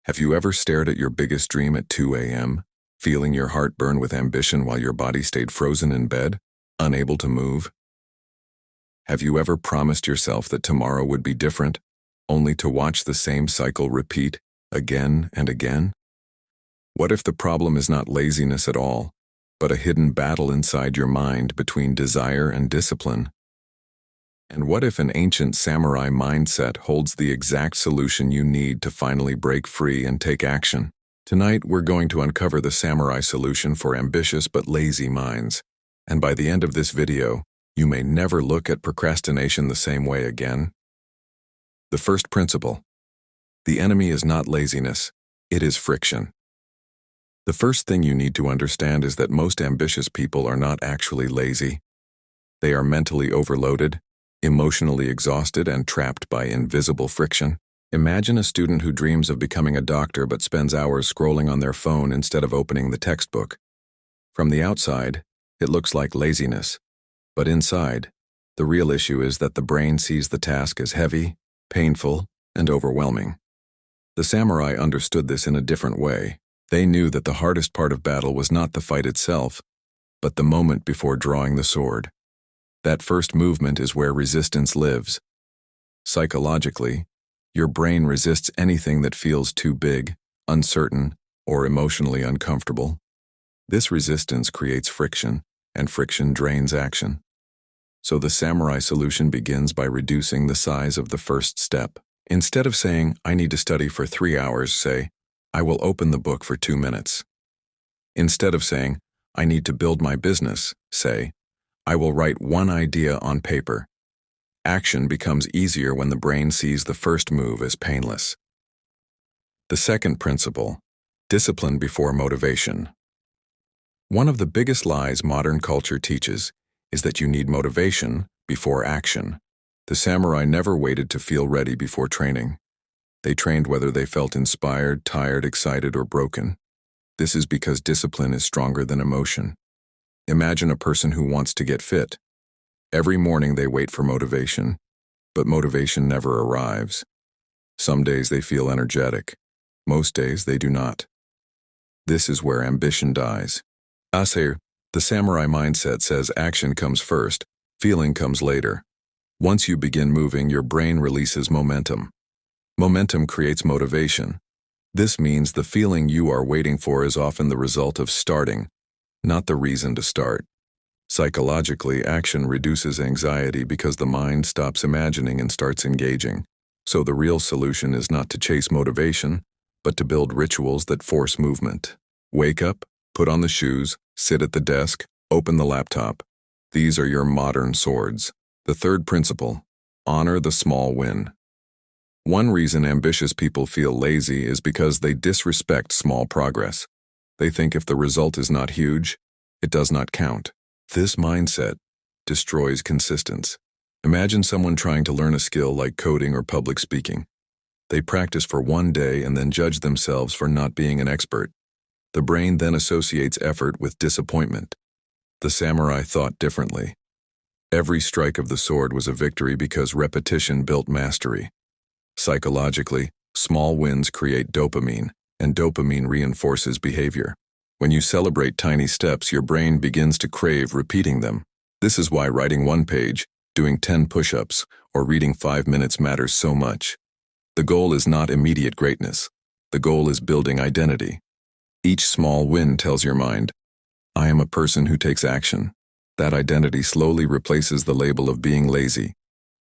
Have you ever stared at your biggest dream at 2 a.m., feeling your heart burn with ambition while your body stayed frozen in bed, unable to move? Have you ever promised yourself that tomorrow would be different, only to watch the same cycle repeat again and again? What if the problem is not laziness at all, but a hidden battle inside your mind between desire and discipline? And what if an ancient samurai mindset holds the exact solution you need to finally break free and take action? Tonight, we're going to uncover the samurai solution for ambitious but lazy minds. And by the end of this video, you may never look at procrastination the same way again. The first principle: the enemy is not laziness, it is friction. The first thing you need to understand is that most ambitious people are not actually lazy. They are mentally overloaded, emotionally exhausted, and trapped by invisible friction. Imagine a student who dreams of becoming a doctor but spends hours scrolling on their phone instead of opening the textbook. From the outside, it looks like laziness, but inside, the real issue is that the brain sees the task as heavy, painful, and overwhelming. The samurai understood this in a different way. They knew that the hardest part of battle was not the fight itself, but the moment before drawing the sword. That first movement is where resistance lives. Psychologically, your brain resists anything that feels too big, uncertain, or emotionally uncomfortable. This resistance creates friction, and friction drains action. So the samurai solution begins by reducing the size of the first step. Instead of saying, "I need to study for 3 hours," say, "I will open the book for 2 minutes." Instead of saying, "I need to build my business," say, "I will write one idea on paper." Action becomes easier when the brain sees the first move as painless. The second principle: discipline before motivation. One of the biggest lies modern culture teaches is that you need motivation before action. The samurai never waited to feel ready before training. They trained whether they felt inspired, tired, excited, or broken. This is because discipline is stronger than emotion. Imagine a person who wants to get fit. Every morning they wait for motivation, but motivation never arrives. Some days they feel energetic. Most days they do not. This is where ambition dies. The samurai mindset says action comes first, feeling comes later. Once you begin moving, your brain releases momentum. Momentum creates motivation. This means the feeling you are waiting for is often the result of starting, not the reason to start. Psychologically, action reduces anxiety because the mind stops imagining and starts engaging. So the real solution is not to chase motivation, but to build rituals that force movement. Wake up, put on the shoes, sit at the desk, open the laptop. These are your modern swords. The third principle: honor the small win. One reason ambitious people feel lazy is because they disrespect small progress. They think if the result is not huge, it does not count. This mindset destroys consistency. Imagine someone trying to learn a skill like coding or public speaking. They practice for 1 day and then judge themselves for not being an expert. The brain then associates effort with disappointment. The samurai thought differently. Every strike of the sword was a victory because repetition built mastery. Psychologically, small wins create dopamine, and dopamine reinforces behavior. When you celebrate tiny steps, your brain begins to crave repeating them. This is why writing 1 page, doing 10 push-ups, or reading 5 minutes matters so much. The goal is not immediate greatness. The goal is building identity. Each small win tells your mind, "I am a person who takes action." That identity slowly replaces the label of being lazy.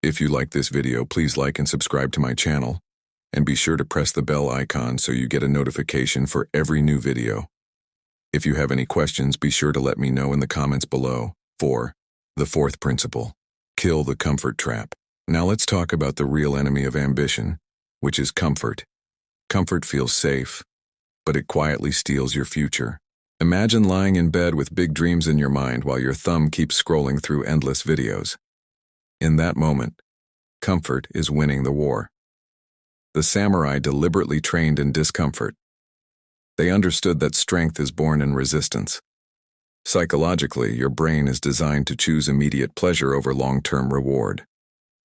If you like this video, please like and subscribe to my channel, and be sure to press the bell icon so you get a notification for every new video. If you have any questions, be sure to let me know in the comments below. The fourth principle: kill the comfort trap. Now let's talk about the real enemy of ambition, which is comfort. Comfort feels safe, but it quietly steals your future. Imagine lying in bed with big dreams in your mind while your thumb keeps scrolling through endless videos. In that moment, comfort is winning the war. The samurai deliberately trained in discomfort. They understood that strength is born in resistance. Psychologically, your brain is designed to choose immediate pleasure over long-term reward.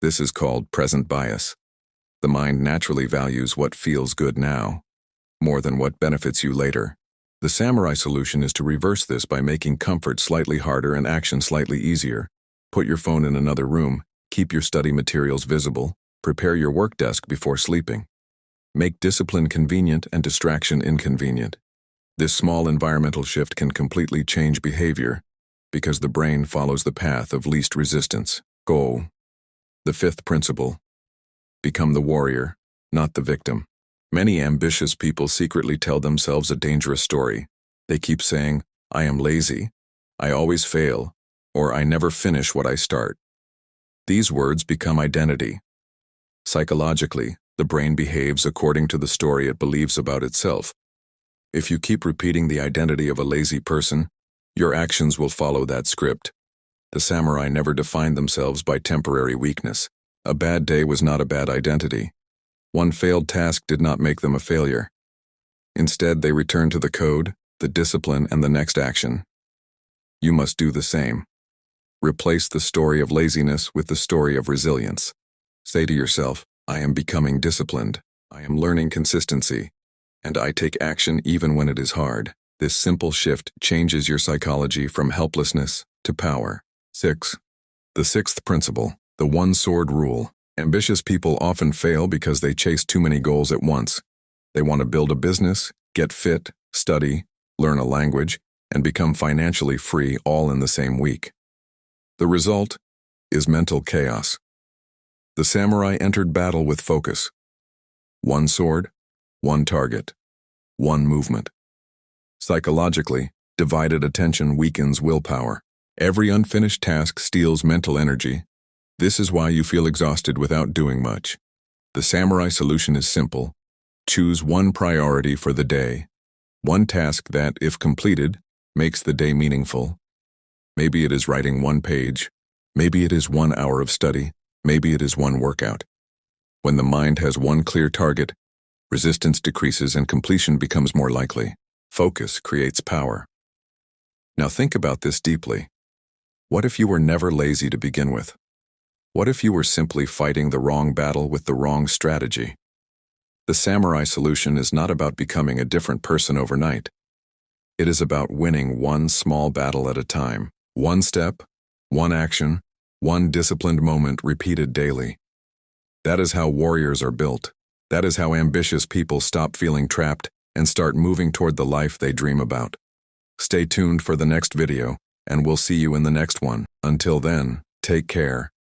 This is called present bias. The mind naturally values what feels good now. more than what benefits you later. The samurai solution is to reverse this by making comfort slightly harder and action slightly easier. Put your phone in another room, keep your study materials visible, prepare your work desk before sleeping. Make discipline convenient and distraction inconvenient. This small environmental shift can completely change behavior because the brain follows the path of least resistance. Go. The fifth principle. Become the warrior, not the victim. Many ambitious people secretly tell themselves a dangerous story. They keep saying, I am lazy, I always fail, or I never finish what I start. These words become identity. Psychologically, the brain behaves according to the story it believes about itself. If you keep repeating the identity of a lazy person, your actions will follow that script. The samurai never defined themselves by temporary weakness. A bad day was not a bad identity. One failed task did not make them a failure. Instead, they returned to the code, the discipline, and the next action. You must do the same. Replace the story of laziness with the story of resilience. Say to yourself, I am becoming disciplined, I am learning consistency, and I take action even when it is hard. This simple shift changes your psychology from helplessness to power. 6. The sixth principle, the one-sword rule. Ambitious people often fail because they chase too many goals at once. They want to build a business, get fit, study, learn a language, and become financially free all in the same week. The result is mental chaos. The samurai entered battle with focus. One sword, one target, one movement. Psychologically, divided attention weakens willpower. Every unfinished task steals mental energy. This is why you feel exhausted without doing much. The samurai solution is simple. Choose one priority for the day. One task that, if completed, makes the day meaningful. Maybe it is writing one page. Maybe it is 1 hour of study. Maybe it is one workout. When the mind has one clear target, resistance decreases and completion becomes more likely. Focus creates power. Now think about this deeply. What if you were never lazy to begin with? What if you were simply fighting the wrong battle with the wrong strategy? The samurai solution is not about becoming a different person overnight. It is about winning one small battle at a time. One step, one action, one disciplined moment repeated daily. That is how warriors are built. That is how ambitious people stop feeling trapped and start moving toward the life they dream about. Stay tuned for the next video, and we'll see you in the next one. Until then, take care.